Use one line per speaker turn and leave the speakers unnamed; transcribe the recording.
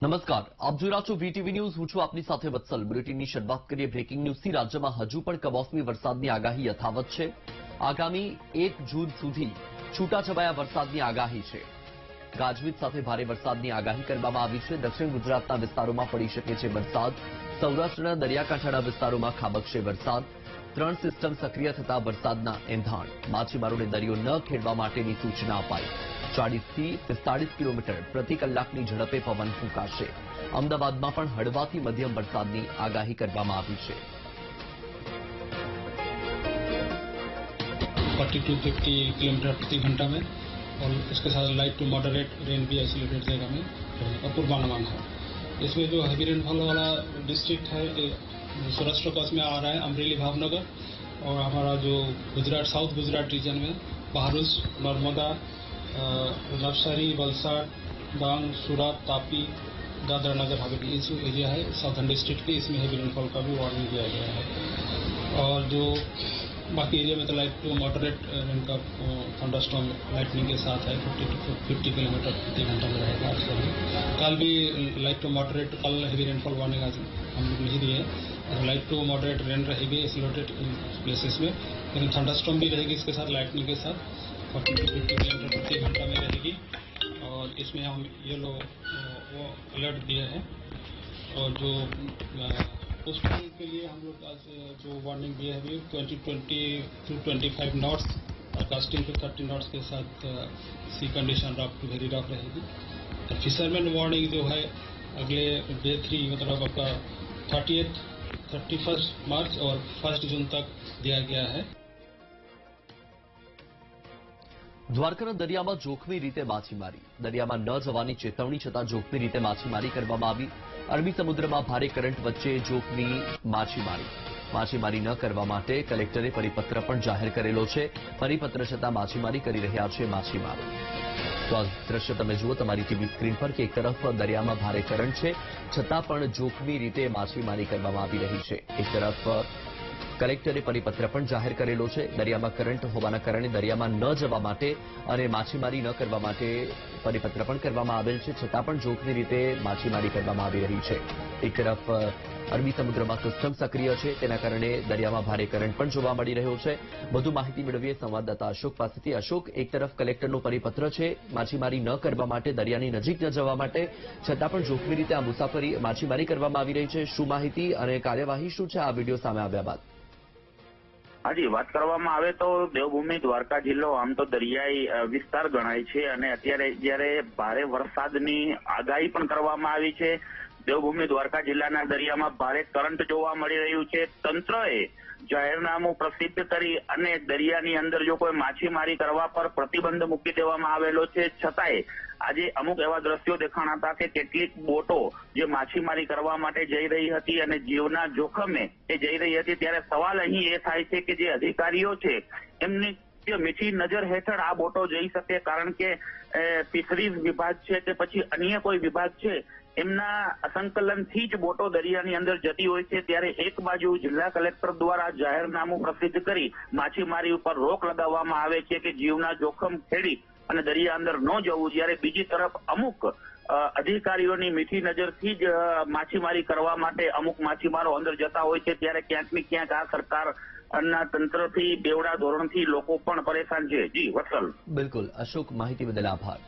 નમસ્કાર, આપ જોઈ રહ્યા છો વીટીવી ન્યૂઝ. હું છું આપની સાથે વત્સલ. બુલેટિનની શરૂઆત કરીએ બ્રેકિંગ ન્યૂઝથી. રાજ્યમાં હજુ પણ કમોસમી વરસાદની આગાહી યથાવત છે. આગામી 1 જૂન સુધી છૂટાછવાયા વરસાદની આગાહી છે. ગાજવીજ સાથે ભારે વરસાદની આગાહી કરવામાં આવી છે. દક્ષિણ ગુજરાતના વિસ્તારોમાં પડી શકે છે વરસાદ. સૌરાષ્ટ્રના દરિયાકાંઠાના વિસ્તારોમાં ખાબકશે વરસાદ. 3 સિસ્ટમ સક્રિય થતા વરસાદના એંધાણ. માછીમારોને દરિયો ન ખેડવા માટેની સૂચના અપાઈ. 40 થી 45 કિલોમીટર પ્રતિ કલાકની ઝડપે પવન ફૂંકાશે. અમદાવાદમાં પણ હળવાથી મધ્યમ વરસાદની આગાહી કરવામાં આવી છે.
40 to 50 किलोमीटर प्रति घंटा में और इसके साथ लाइट टू मॉडरेट रेन भी आइसोलेटेड जगह में पूर्वानुमान है. इसमें जो हैवी रेनफॉल वाला डिस्ट्रिक्ट है सौराष्ट्र कोस्ट में आ रहा है अमरेली भावनगर और हमारा जो गुजरात साउथ गुजरात रीजन में बहारुच नर्मदा नवसारी वलसाड डांग सूरत तापी दादरा नगर हवेली ये जो एरिया है साउथर्न डिस्ट्रिक्ट के इसमें हैवी रेनफॉल का भी वार्निंग दिया गया है. और जो बाकी एरिया में तो लाइट टू मॉडरेट रेन का थंडरस्टॉर्म लाइटनिंग के साथ है 50 to 50 किलोमीटर प्रति घंटा में रहेगा. आज कल भी लाइट टू मॉडरेट कल हैवी रेनफॉल वार्निंग आज हम लोग नहीं दिए. लाइट टू मॉडरेट रेन रहेगी आइसोलेटेड प्लेसेस में, लेकिन थंडरस्टॉर्म भी रहेगी इसके साथ लाइटनिंग के साथ 40 to 50 किलोमीटर प्रति घंटा में रहेगी. और इसमें हम येलो वो अलर्ट दिए हैं. और जो कोस्टल के लिए हम लोग आज जो वार्निंग दिए हैं 20 to 25 नॉट्स और कास्टिंग टू 30 नॉट्स के साथ sea condition rough to very rough रहेगी. फिशरमैन वार्निंग जो है अगले डे 3 मतलब आपका 31 मार्च और 1 जून तक दिया गया है.
દ્વારકાના દરિયામાં જોખમી રીતે માછીમારી. દરિયામાં ન જવાની ચેતવણી છતાં જોખમી રીતે માછીમારી કરવામાં આવી. અરબી સમુદ્રમાં ભારે કરંટ વચ્ચે જોખમી માછીમારી. માછીમારી ન કરવા માટે કલેક્ટરે પરિપત્ર પણ જાહેર કરેલો છે. પરિપત્ર છતાં માછીમારી કરી રહ્યા છે માછીમારો. તો આ દ્રશ્ય તમે જુઓ તમારી ટીવી સ્ક્રીન પર કે એક તરફ દરિયામાં ભારે કરંટ છે છતાં પણ જોખમી રીતે માછીમારી કરવામાં આવી રહી છે. એક તરફ કલેક્ટરે પરિપત્ર પણ જાહેર કરેલો છે. દરિયામાં કરંટ હોવાના કારણે દરિયામાં ન જવા માટે અને માછીમારી ન કરવા માટે પરિપત્ર પણ કરવામાં આવેલ છે છતાં પણ જોખમી રીતે માછીમારી કરવામાં આવી રહી છે. એક તરફ અરબી સમુદ્રમાં સિસ્ટમ સક્રિય છે તેના કારણે દરિયામાં ભારે કરંટ પણ જોવા મળી રહ્યો છે. વધુ માહિતી મેળવીએ સંવાદદાતા અશોક પાસેથી. અશોક, એક તરફ કલેક્ટરનો પરિપત્ર છે માછીમારી ન કરવા માટે, દરિયાની નજીક ન જવા માટે, છતાં પણ જોખમી રીતે આ માછીમારી કરવામાં આવી રહી છે. શું માહિતી અને કાર્યવાહી શું છે આ વિડીયો સામે આવ્યા બાદ?
હાજી, વાત કરવામાં આવે તો દેવભૂમિ દ્વારકા જિલ્લો આમ તો દરિયાઈ વિસ્તાર ગણાય છે અને અત્યારે જ્યારે ભારે વરસાદની આગાહી પણ કરવામાં આવી છે. દેવભૂમિ દ્વારકા જિલ્લાના દરિયામાં ભારે કરંટ જોવા મળી રહ્યું છે. તંત્રએ જાહેરનામું પ્રસિદ્ધ કરી અને દરિયાની અંદર જો કોઈ માછીમારી કરવા પર પ્રતિબંધ મૂકી દેવામાં આવેલો છે. છતાંય આજે અમુક એવા દ્રશ્યો દેખાણા હતા કે કેટલીક બોટો જે માછીમારી કરવા માટે જઈ રહી હતી અને જીવના જોખમે એ જઈ રહી હતી. ત્યારે સવાલ અહીં એ થાય છે કે જે અધિકારીઓ છે એમની મીઠી નજર હેઠળ આ બોટો જઈ શકે, કારણ કે ફિશરીઝ વિભાગ છે કે પછી અન્ય કોઈ વિભાગ છે એમના સંકલનથી જ બોટો દરિયાની અંદર જતી હોય છે. ત્યારે એક બાજુ જિલ્લા કલેક્ટર દ્વારા જાહેરનામું પ્રસિદ્ધ કરી માછીમારી ઉપર રોક લગાવવામાં આવે છે કે જીવના જોખમ ખેડી અને દરિયા અંદર ન જવું, જ્યારે બીજી તરફ અમુક અધિકારીઓની મીઠી નજરથી જ માછીમારી કરવા માટે અમુક માછીમારો અંદર જતા હોય છે. ત્યારે ક્યાંક ને ક્યાંક આ સરકારના તંત્રથી બેવડા ધોરણથી લોકો પણ પરેશાન છે. જી વત્સલ.
બિલકુલ અશોક, માહિતી બદલ આભાર.